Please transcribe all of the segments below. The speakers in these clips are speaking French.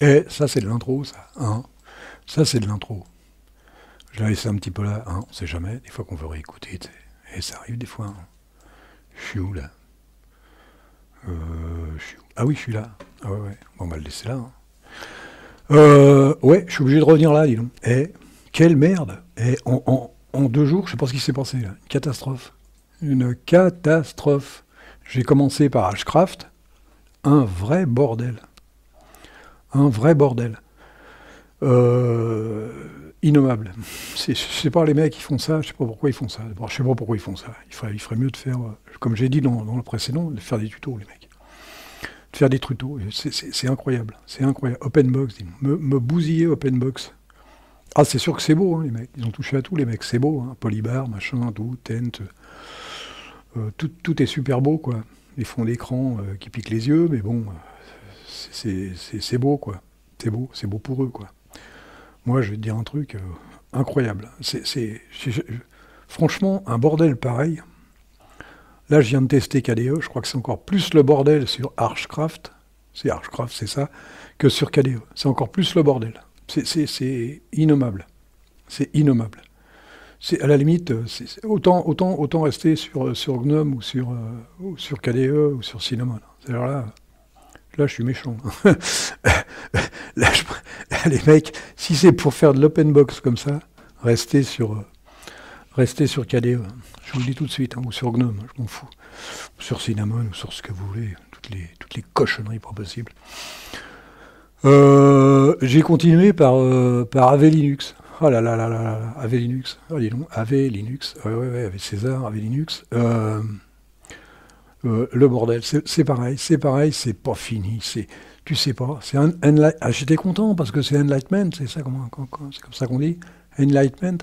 Et ça, c'est de l'intro, ça. Hein. Ça, c'est de l'intro. Je l'ai laissé un petit peu là. Hein. On sait jamais. Des fois qu'on veut réécouter. T'sais. Et ça arrive des fois. Hein. Je suis où, là je suis où Ah oui, je suis là. Ah ouais, ouais. Bon, on va le laisser là. Hein. Ouais, je suis obligé de revenir là, dis donc. Eh, quelle merde. En 2 jours, je sais pas ce qui s'est passé, là. Une catastrophe. Une catastrophe. J'ai commencé par Hashcraft. Un vrai bordel. Un vrai bordel. Euh, Innommable. Je sais pas les mecs qui font ça, je sais pas pourquoi ils font ça. Bon, je sais pas pourquoi ils font ça. Il ferait mieux de faire, comme j'ai dit dans le précédent, de faire des tutos, les mecs. De faire des tutos. C'est incroyable. C'est incroyable. Openbox, me bousiller Openbox. Ah, c'est sûr que c'est beau, hein, les mecs. Ils ont touché à tout, les mecs. C'est beau, hein. Polybar, machin, tout, tent. Tout est super beau, quoi. Les fonds d'écran qui piquent les yeux, mais bon, c'est beau, quoi. C'est beau pour eux, quoi. Moi, je vais te dire un truc incroyable. Franchement, un bordel pareil. Là, je viens de tester KDE. Je crois que c'est encore plus le bordel sur Archcraft. C'est Archcraft, c'est ça, que sur KDE. C'est encore plus le bordel. C'est innommable. C'est innommable. C'est à la limite, autant rester sur GNOME ou sur KDE ou sur Cinnamon. Alors là, je suis méchant. Là, les mecs, si c'est pour faire de l'openbox comme ça, restez sur KDE. Je vous le dis tout de suite, hein, ou sur GNOME, je m'en fous. Sur Cinnamon ou sur ce que vous voulez, toutes les cochonneries pas possibles. J'ai continué par AV Linux. Oh là là là là là, AV Linux. Oh, dis donc, AV Linux. Ouais, avec César, AV Linux. Le bordel, c'est pareil, c'est pas fini, tu sais pas, j'étais content parce que c'est Enlightenment, c'est ça, c'est comme ça qu'on dit, Enlightenment.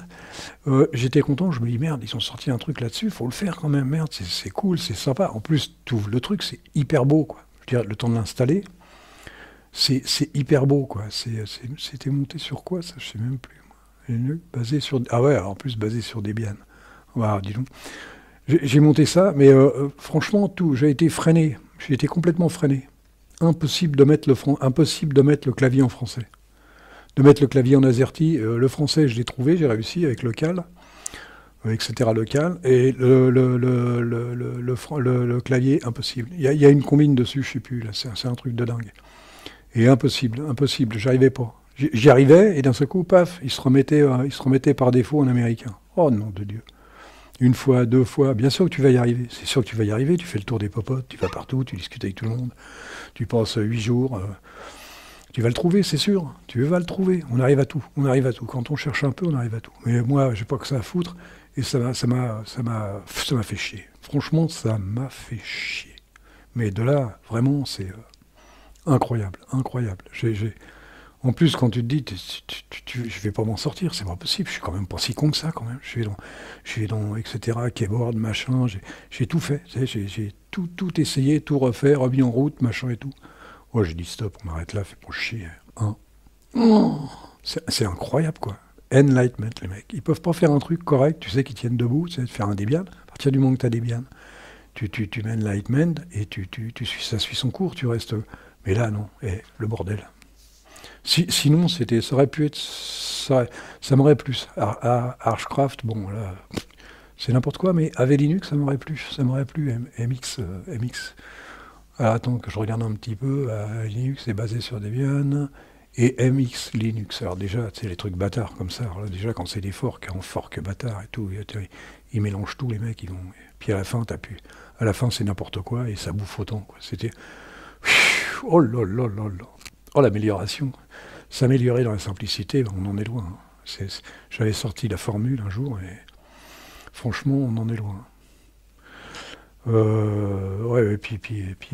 J'étais content, je me dis merde, ils ont sorti un truc là-dessus, faut le faire quand même, merde, c'est cool, c'est sympa. En plus, tout le truc, c'est hyper beau, quoi. Je veux dire, le temps de l'installer, c'est hyper beau, quoi. C'était monté sur quoi, ça, je sais même plus. Basé sur, ah ouais, en plus basé sur Debian. Voilà, dis donc. J'ai monté ça, mais franchement, j'ai été freiné. J'ai été complètement freiné. Impossible de mettre le clavier en français. De mettre le clavier en AZERTY. Le français, je l'ai trouvé, j'ai réussi avec local, etc. local. Et le clavier, impossible. Il y a une combine dessus, je sais plus. Là, c'est un truc de dingue. Et impossible. J'arrivais pas. J'y arrivais, et d'un seul coup, paf, il se remettait par défaut en américain. Oh nom de Dieu. Une fois, 2 fois, bien sûr que tu vas y arriver. C'est sûr que tu vas y arriver, tu fais le tour des popotes, tu vas partout, tu discutes avec tout le monde, tu passes 8 jours, tu vas le trouver, c'est sûr, tu vas le trouver. On arrive à tout. Quand on cherche un peu, on arrive à tout. Mais moi, j'ai pas que ça à foutre, et ça m'a fait chier. Franchement, ça m'a fait chier. Mais de là, vraiment, c'est incroyable. En plus, quand tu te dis, je vais pas m'en sortir, c'est pas possible, je suis quand même pas si con que ça, quand même. Je suis dans etc., keyboard, machin, j'ai tout fait, j'ai tout essayé, tout refait, remis en route, machin et tout. Oh, j'ai dit stop, on m'arrête là, fait pour chier. Hein. Oh, c'est incroyable, quoi. Enlightenment, les mecs. Ils peuvent pas faire un truc correct, tu sais, qu'ils tiennent debout, tu sais, de faire un Debian. À partir du moment que tu as Debian, tu mets Enlightenment et ça suit son cours, tu restes. Mais là, non, le bordel. Sinon, ça aurait pu être, ça m'aurait plu. Archcraft, bon, là, c'est n'importe quoi, mais AV Linux, ça m'aurait plu. MX. Alors, attends que je regarde un petit peu. Linux est basé sur Debian et MX Linux. Alors déjà, c'est les trucs bâtards comme ça. Alors là, déjà, quand c'est des forks, en fork bâtard et tout, ils mélangent tout, les mecs. Puis à la fin, c'est n'importe quoi et ça bouffe autant, quoi. C'était, oh là là là là. Oh, l'amélioration. S'améliorer dans la simplicité, on en est loin. Hein. J'avais sorti la formule un jour et franchement, on en est loin. Ouais, et puis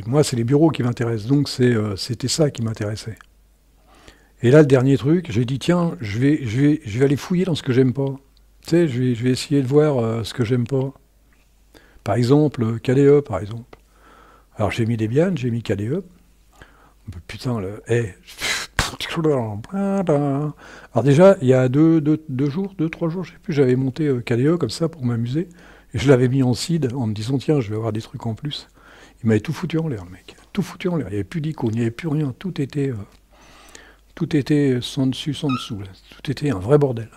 moi, c'est les bureaux qui m'intéressent, donc c'était ça qui m'intéressait. Et là, le dernier truc, j'ai dit, tiens, je vais aller fouiller dans ce que j'aime pas. Tu sais, je vais essayer de voir ce que j'aime pas. Par exemple, KDE, par exemple. Alors, j'ai mis Debian, j'ai mis KDE. Putain, alors déjà, il y a 2, 3 jours, je sais plus, j'avais monté KDE comme ça pour m'amuser, et je l'avais mis en seed en me disant, tiens, je vais avoir des trucs en plus. Il m'avait tout foutu en l'air, le mec. Tout foutu en l'air. Il n'y avait plus d'icônes, il n'y avait plus rien. Tout était tout était sans dessus, sans dessous. Là. Tout était un vrai bordel.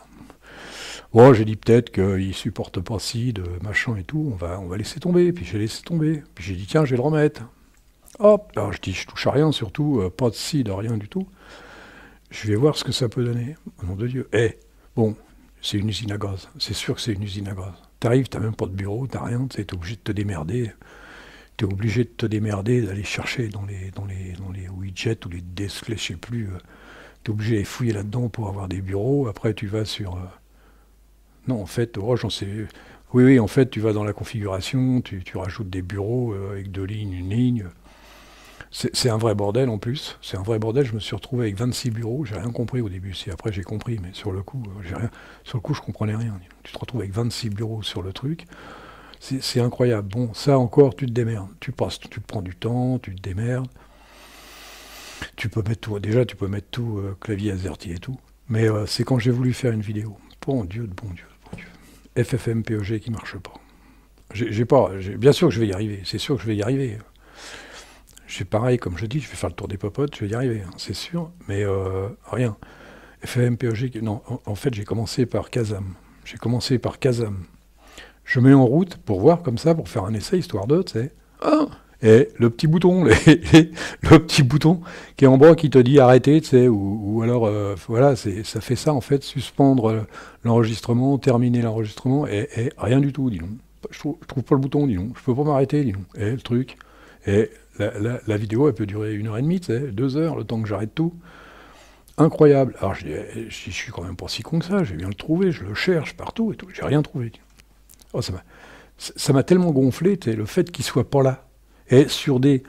Bon, j'ai dit peut-être qu'il supporte pas ci, de machin et tout, on va laisser tomber. Puis j'ai laissé tomber. Puis j'ai dit, tiens, je vais le remettre. Hop, alors je dis, je touche à rien, surtout, pas de ci, de rien du tout. Je vais voir ce que ça peut donner, au nom de Dieu. Eh, bon, c'est une usine à gaz. C'est sûr que c'est une usine à gaz. T'arrives, t'as même pas de bureau, t'as rien, t'es obligé de te démerder. T'es obligé de te démerder, d'aller chercher dans les widgets ou les displays, je sais plus. T'es obligé d'aller fouiller là-dedans pour avoir des bureaux. Après, tu vas sur... Non, en fait, oh, j'en sais... Oui, oui, en fait, tu vas dans la configuration, tu rajoutes des bureaux avec 2 lignes, une ligne. C'est un vrai bordel en plus. C'est un vrai bordel. Je me suis retrouvé avec 26 bureaux. J'ai rien compris au début. Si après j'ai compris, mais sur le coup, j'ai rien. Sur le coup, je comprenais rien. Tu te retrouves avec 26 bureaux sur le truc. C'est incroyable. Bon, ça encore, tu te démerdes. Tu prends du temps, tu te démerdes. Tu peux mettre tout. Déjà, tu peux mettre tout clavier AZERTY et tout. Mais c'est quand j'ai voulu faire une vidéo. Bon Dieu, bon Dieu, bon Dieu. FFmpeg qui marche pas. Bien sûr que je vais y arriver. C'est sûr que je vais y arriver. C'est pareil, comme je dis, je vais faire le tour des popotes, je vais y arriver, hein, c'est sûr, mais rien. FFmpeg, non, en fait, j'ai commencé par Kazam. J'ai commencé par Kazam. Je mets en route pour voir comme ça, pour faire un essai, histoire de, tu sais. Ah, et le petit bouton, le petit bouton qui est en bas qui te dit arrêter, tu sais, ou alors, voilà, ça fait ça, en fait, suspendre l'enregistrement, terminer l'enregistrement, et rien du tout, dis donc. Je trouve pas le bouton, dis donc. Je peux pas m'arrêter, dis donc. Et le truc, et... La vidéo, elle peut durer 1h30, tu sais, 2 heures, le temps que j'arrête tout. Incroyable. Alors, je suis quand même pas si con que ça, je vais bien le trouver, je le cherche partout et tout, j'ai rien trouvé. Oh, ça m'a tellement gonflé, tu sais, le fait qu'il soit pas là. Et sur des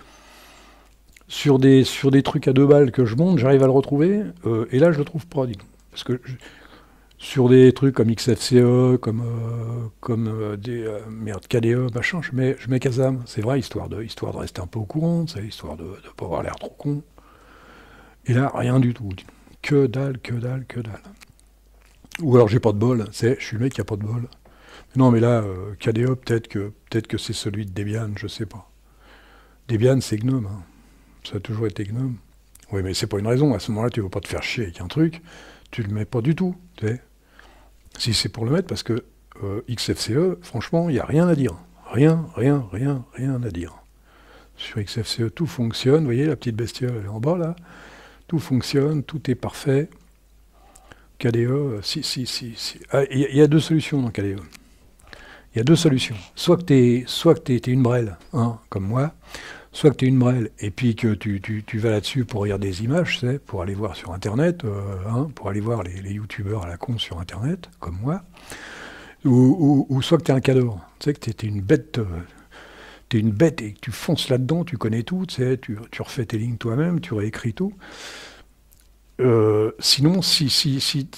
trucs à 2 balles que je monte, j'arrive à le retrouver, et là, je le trouve pas, dis donc. Parce que sur des trucs comme XFCE, comme des merde, KDE, machin, je mets Kazam. C'est vrai, histoire de rester un peu au courant, histoire de ne pas avoir l'air trop con. Et là, rien du tout. Que dalle, que dalle, que dalle. Ou alors j'ai pas de bol, je suis le mec qui a pas de bol. Non, mais là, KDE, peut-être que c'est celui de Debian, je sais pas. Debian, c'est GNOME. Hein. Ça a toujours été GNOME. Oui, mais c'est pas une raison. À ce moment-là, tu veux pas te faire chier avec un truc, tu le mets pas du tout, tu sais. Si c'est pour le mettre, parce que XFCE, franchement, il n'y a rien à dire. Rien à dire. Sur XFCE, tout fonctionne. Vous voyez, la petite bestiole, elle est en bas, là. Tout fonctionne, tout est parfait. KDE, si. Ah, il y a 2 solutions dans KDE. Il y a 2 solutions. Soit que tu es une brêle, hein, comme moi, soit que tu es une brêle, et puis que tu vas là-dessus pour regarder des images, tu sais, pour aller voir sur Internet, hein, pour aller voir les youtubeurs à la con sur Internet, comme moi, ou soit que tu es un cador, tu sais, que tu es une bête, et que tu fonces là-dedans, tu connais tout, tu sais, tu refais tes lignes toi-même, tu réécris tout. Sinon, si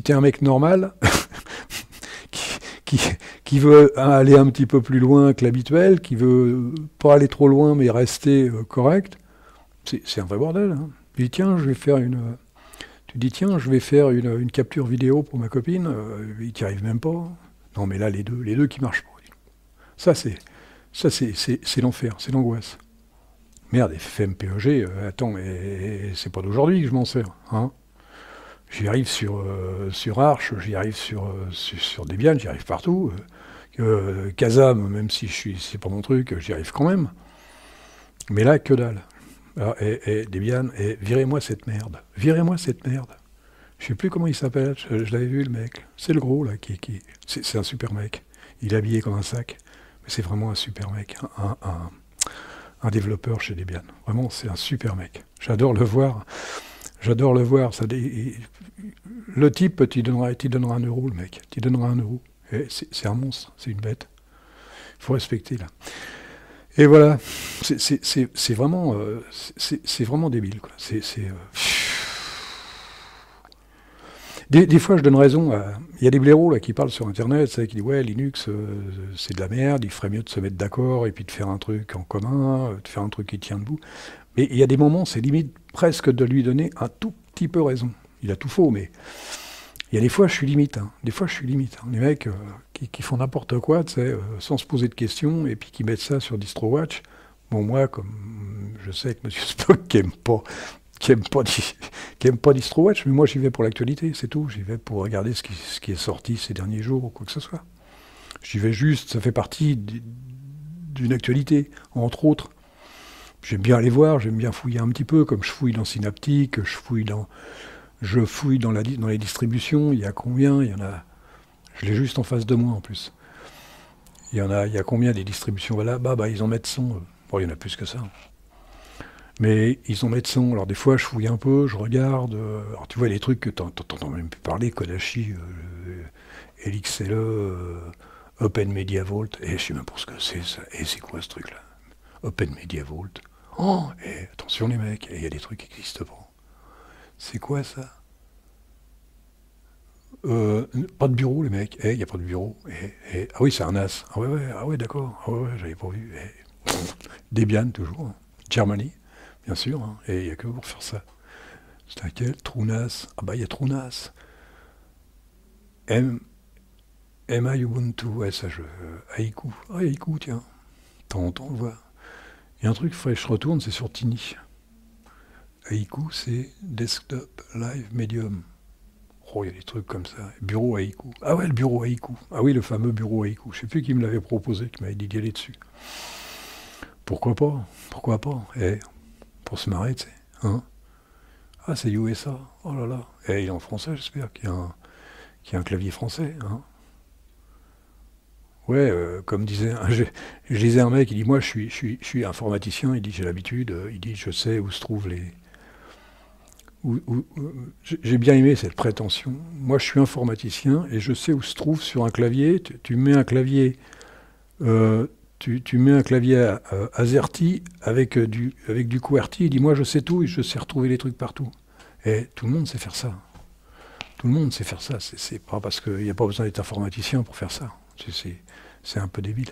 tu es un mec normal, qui veut aller un petit peu plus loin que l'habituel, qui veut pas aller trop loin mais rester correct, c'est un vrai bordel. Hein. Tu dis tiens, je vais faire une capture vidéo pour ma copine, il n'y arrive même pas. Non mais là les deux qui marchent pas. Ça c'est l'enfer, c'est l'angoisse. Merde, FFmpeg, attends, mais c'est pas d'aujourd'hui que je m'en sers, hein. J'y arrive sur Arch, j'y arrive sur Debian, j'y arrive partout. Kazam, même si c'est pas mon truc, j'y arrive quand même. Mais là, que dalle. Alors, et Debian, virez-moi cette merde. Virez-moi cette merde. Je sais plus comment il s'appelle, je l'avais vu le mec. C'est le gros là, c'est un super mec. Il est habillé comme un sac, mais c'est vraiment un super mec. Un développeur chez Debian. Vraiment, c'est un super mec. J'adore le voir. Le type, tu donneras 1 euro, le mec. Tu donneras 1 euro. C'est un monstre, c'est une bête. Il faut respecter, là. Et voilà. C'est vraiment débile, quoi. Des fois, je donne raison à... Il y a des blaireaux là, qui parlent sur Internet, qui disent « Ouais, Linux, c'est de la merde, il ferait mieux de se mettre d'accord et puis de faire un truc en commun, de faire un truc qui tient debout. » Mais il y a des moments, c'est limite presque de lui donner un tout petit peu raison. Il a tout faux, mais il y a des fois, je suis limite. Hein. Des fois, je suis limite. Hein. Les mecs qui font n'importe quoi, sans se poser de questions, et puis qui mettent ça sur DistroWatch. Bon, moi, comme je sais que M. Spock n'aime pas qui aime pas, qui aime pas DistroWatch, mais moi j'y vais pour l'actualité, c'est tout. J'y vais pour regarder ce qui est sorti ces derniers jours ou quoi que ce soit. J'y vais juste, ça fait partie d'une actualité, entre autres. J'aime bien aller voir, j'aime bien fouiller un petit peu, comme je fouille dans Synaptic, je fouille dans les distributions, il y a combien, il y en a, je l'ai juste en face de moi en plus. Il y a combien des distributions là-bas, bah, ils en mettent 100, bon il y en a plus que ça. Mais ils en mettent 100, alors des fois je fouille un peu, je regarde, alors tu vois les trucs que t'entends même plus parler, Kodachi, LXLE, Open Media Vault, et je sais même pas ce que c'est ça, et c'est quoi ce truc-là? Open Media Vault. Oh, et attention les mecs, il y a des trucs qui n'existent pas. C'est quoi ça? Pas de bureau les mecs, il n'y a pas de bureau. Ah oui, c'est un NAS. Ah ouais, d'accord, ah ouais, j'avais pas vu. Debian toujours, hein. Germany, bien sûr, hein. Et il n'y a que pour faire ça. C'est laquelle? TrueNAS. Ah bah il y a TrueNAS. MI Ubuntu, ouais, ça je. Haiku. Ah, Haiku, tiens. De temps en temps, on le voit. Il y a un truc, il faudrait que je retourne, c'est sur Tiny. Haiku, c'est Desktop Live Medium. Oh, il y a des trucs comme ça. Bureau Haiku. Ah ouais, le bureau Haiku. Ah oui, le fameux bureau Haiku. Je ne sais plus qui me l'avait proposé, qui m'avait dit d'y aller dessus. Pourquoi pas? Pourquoi pas? Pour se marrer, tu sais. Hein? Ah, c'est USA. Oh là là. Il est en français, j'espère, qu'il y a un clavier français. Hein? Ouais, comme disait, je lisais un mec, il dit, moi je suis informaticien, il dit, j'ai l'habitude, il dit, je sais où se trouvent les... J'ai bien aimé cette prétention. Moi je suis informaticien et je sais où se trouve sur un clavier, tu mets un clavier, tu mets un clavier AZERTY avec du QWERTY, il dit, moi je sais tout et je sais retrouver les trucs partout. Et tout le monde sait faire ça. Tout le monde sait faire ça. C'est pas parce qu'il n'y a pas besoin d'être informaticien pour faire ça. C'est un peu débile.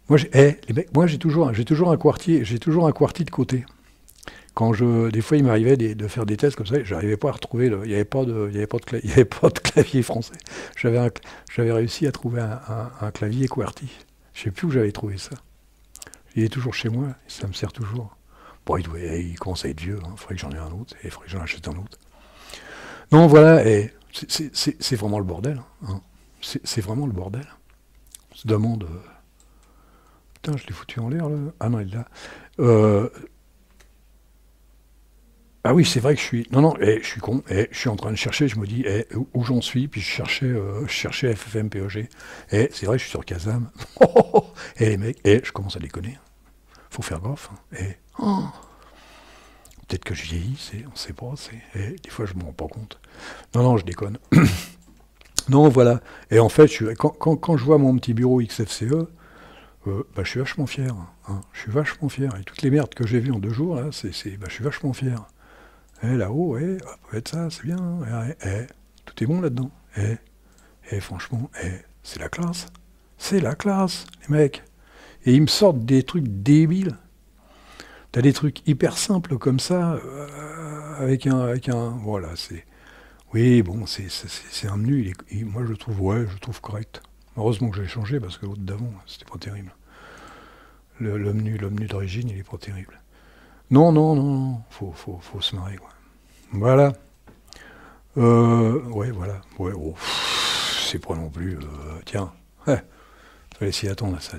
Moi, les mecs, moi j'ai toujours un QWERTY de côté. Des fois, il m'arrivait de faire des tests comme ça, j'arrivais pas à retrouver, il n'y avait pas de clavier français. J'avais réussi à trouver un clavier QWERTY. Je sais plus où j'avais trouvé ça. Il est toujours chez moi, et ça me sert toujours. Bon, il commence à être vieux, il faudrait que j'en ai un autre, et il faudrait que j'en achète un autre. Non, voilà, c'est vraiment le bordel. Hein. C'est vraiment le bordel. On se demande... putain, je l'ai foutu en l'air, là. Ah non, il est là. Ah oui, c'est vrai que je suis... Non, je suis con. Je suis en train de chercher, je me dis où j'en suis, puis je cherchais FFmpeg. C'est vrai que je suis sur Kazam. Et les mecs, je commence à déconner. Faut faire gaffe. Hein. Peut-être que je vieillis, on ne sait pas. Des fois, je ne me rends pas compte. Non, je déconne. Non, voilà. Et en fait, quand je vois mon petit bureau XFCE, je suis vachement fier. Hein. Je suis vachement fier. Et toutes les merdes que j'ai vues en 2 jours, là, je suis vachement fier. Là-haut, ça peut être ça, c'est bien. Tout est bon là-dedans. Franchement, c'est la classe. C'est la classe, les mecs. Et ils me sortent des trucs débiles. T'as des trucs hyper simples comme ça, avec un... Voilà, c'est... Oui, bon, c'est un menu, moi je le trouve correct. Heureusement que je l'ai changé, parce que l'autre d'avant, c'était pas terrible. Le menu d'origine, il est pas terrible. Non, faut se marrer, quoi. Voilà. Voilà. Ouais, c'est pas non plus... tiens, fallait s'y attendre, ça,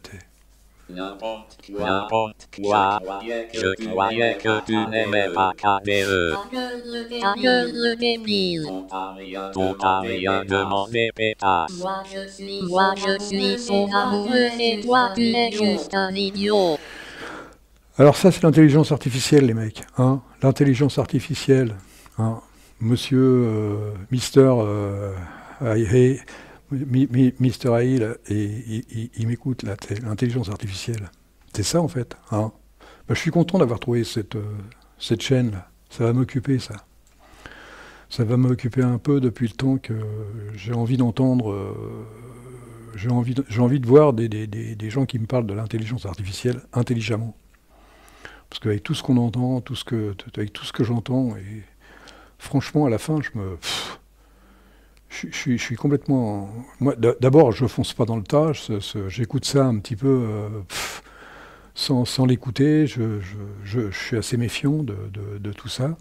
N'importe quoi. Je croyais que tu n'aimais pas KDE. Ta gueule le débile. Ton t'as rien demandé, pétasse. Moi je suis son amoureux et toi tu es juste un idiot. Alors ça, c'est l'intelligence artificielle, les mecs. Hein, l'intelligence artificielle. Hein, monsieur Mister Mr. Hill, il m'écoute, là, l'intelligence artificielle. C'est ça, en fait. Hein. Je suis content d'avoir trouvé cette chaîne-là. Ça va m'occuper, ça. Ça va m'occuper un peu depuis le temps que j'ai envie d'entendre... j'ai envie de voir des gens qui me parlent de l'intelligence artificielle intelligemment. Parce qu'avec tout ce qu'on entend, avec tout ce que j'entends, et franchement, à la fin, je suis complètement... Moi, d'abord, je fonce pas dans le tas, j'écoute ça un petit peu... sans l'écouter, je suis assez méfiant de tout ça.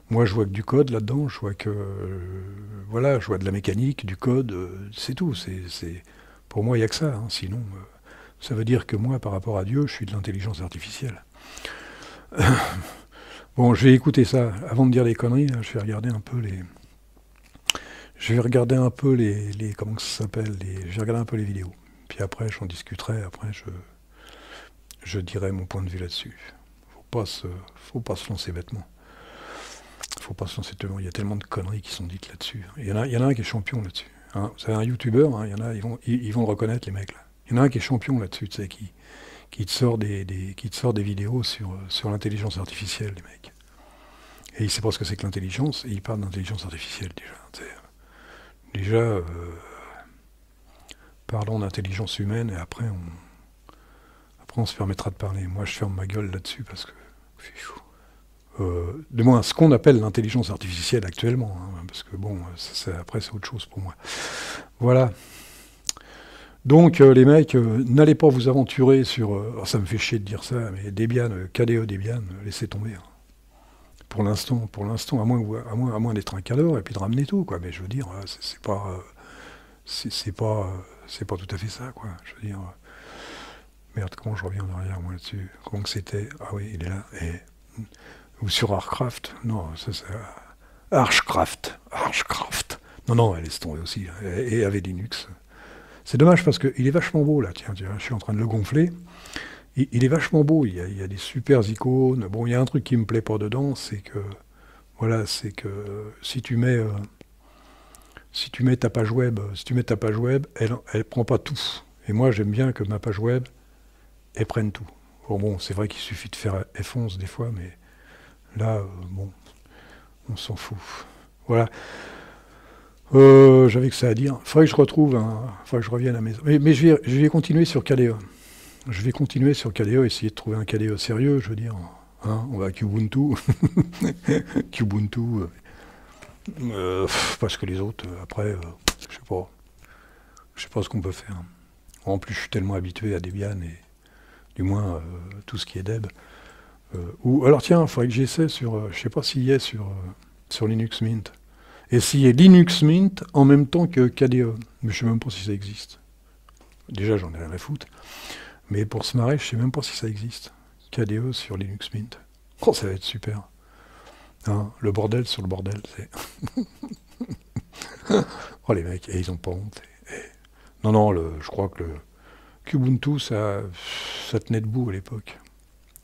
Moi, je vois que du code là-dedans, je vois que voilà, je vois de la mécanique, du code, c'est tout. Pour moi, il n'y a que ça. Hein. Sinon, ça veut dire que moi, par rapport à Dieu, je suis de l'intelligence artificielle. Bon, je vais écouter ça. Avant de dire des conneries, là, je vais regarder un peu les... Je vais regarder un peu les comment ça s'appelle, je vais regarder un peu les vidéos. Puis après, j'en discuterai. Après, je dirai mon point de vue là-dessus. Faut pas se lancer bêtement. Faut pas se lancer tellement. Il y a tellement de conneries qui sont dites là-dessus. Il y en a un qui est champion là-dessus. Hein. Vous savez, un youtubeur, hein, il y en a, ils vont le reconnaître, les mecs là. Il y en a un qui est champion là-dessus, tu sais, qui te sort des vidéos sur l'intelligence artificielle, les mecs. Et il sait pas ce que c'est que l'intelligence, et il parle d'intelligence artificielle déjà. Déjà, parlons d'intelligence humaine, et après on se permettra de parler. Moi, je ferme ma gueule là-dessus, parce que... du moins, ce qu'on appelle l'intelligence artificielle actuellement, hein, parce que bon, après c'est autre chose pour moi. Voilà. Donc les mecs, n'allez pas vous aventurer sur... ça me fait chier de dire ça, mais Debian, KDE Debian, laissez tomber. Hein. Pour l'instant, à moins d'être un cadre et puis de ramener tout, quoi. Mais je veux dire, c'est pas tout à fait ça, quoi. Je veux dire... Merde, comment je reviens en arrière, moi, là-dessus? Comment que c'était? Ah oui, il est là. Ou sur Archcraft. Non, ça c'est... Archcraft. Non, elle laisse tomber aussi. Et avec Linux. C'est dommage parce qu'il est vachement beau, là. Tiens, je suis en train de le gonfler. Il est vachement beau. Il y a des super icônes. Bon, il y a un truc qui me plaît pas dedans, c'est que... Voilà, c'est que si tu mets ta page web, elle prend pas tout. Et moi, j'aime bien que ma page web, elle prenne tout. Bon, c'est vrai qu'il suffit de faire F11 des fois, mais là, bon, on s'en fout. Voilà. J'avais que ça à dire. Faudrait que je retrouve, faudrait que je revienne à la maison. Mais je vais continuer sur KDE. Je vais continuer sur KDE, essayer de trouver un KDE sérieux, je veux dire. Hein, on va à Kubuntu. Kubuntu. Parce que les autres, après, je sais pas ce qu'on peut faire. En plus, je suis tellement habitué à Debian et du moins tout ce qui est Deb. Alors tiens, il faudrait que j'essaie sur, je sais pas s'il y est sur Linux Mint. Essayer Linux Mint en même temps que KDE. Mais je sais même pas si ça existe. Déjà, j'en ai rien à foutre. Mais pour se marrer, je sais même pas si ça existe. KDE sur Linux Mint. Oh, ça va être super. Hein, le bordel sur le bordel, c'est... Oh les mecs, ils ont pas honte. Non, je crois que le Kubuntu, ça tenait debout à l'époque.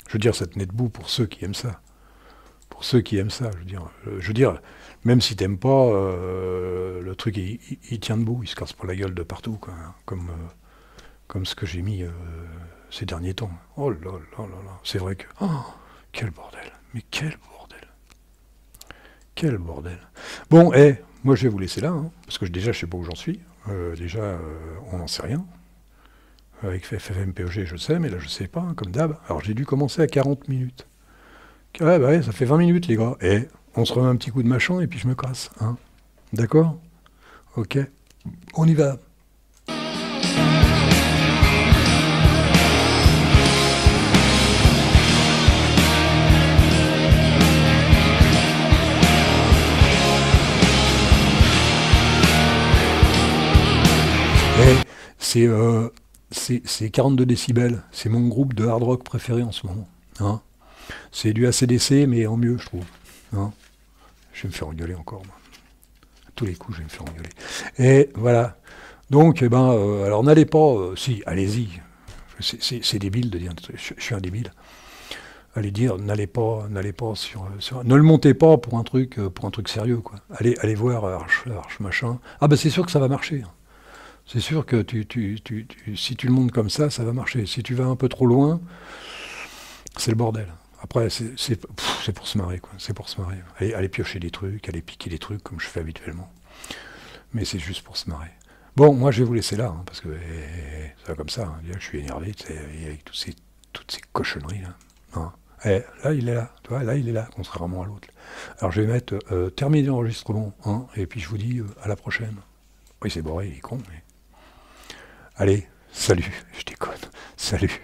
Je veux dire, ça tenait debout pour ceux qui aiment ça. Pour ceux qui aiment ça, je veux dire même si t'aimes pas, le truc, il tient debout, il se casse pas la gueule de partout, quoi, hein, comme ce que j'ai mis ces derniers temps. Oh là là là là, c'est vrai que... Oh, quel bordel, mais quel bordel. Quel bordel. Bon, moi je vais vous laisser là, hein, parce que déjà je sais pas où j'en suis. On n'en sait rien. Avec FFmpeg, je sais, mais là je sais pas, hein, comme d'hab. Alors j'ai dû commencer à 40 minutes. Ouais, ça fait 20 minutes, les gars. On se remet un petit coup de machin et puis je me casse. Hein. D'accord? Ok. On y va. C'est 42 décibels. C'est mon groupe de hard rock préféré en ce moment. Hein. C'est du AC/DC, mais en mieux, je trouve. Hein. Je vais me faire engueuler encore, moi. À tous les coups, je vais me faire engueuler. Et voilà. Donc, alors n'allez pas... si, allez-y. C'est débile de dire... Je suis un débile. Allez dire, n'allez pas sur... Ne le montez pas pour un truc sérieux, quoi. Allez voir Arch machin. Ah c'est sûr que ça va marcher. Hein. C'est sûr que si tu le montes comme ça va marcher. Si tu vas un peu trop loin, c'est le bordel. Après, c'est pour se marrer, quoi. C'est pour se marrer. Allez piocher des trucs, allez piquer des trucs, comme je fais habituellement. Mais c'est juste pour se marrer. Bon, moi, je vais vous laisser là, hein, parce que ça va comme ça. Hein, je suis énervé, avec toutes ces cochonneries, là. Hein. Là, il est là. Tu vois, là, il est là, contrairement à l'autre. Alors, je vais mettre terminer l'enregistrement, hein, et puis je vous dis à la prochaine. Oui, c'est boré, il est con, mais... Allez, salut, je déconne. Salut.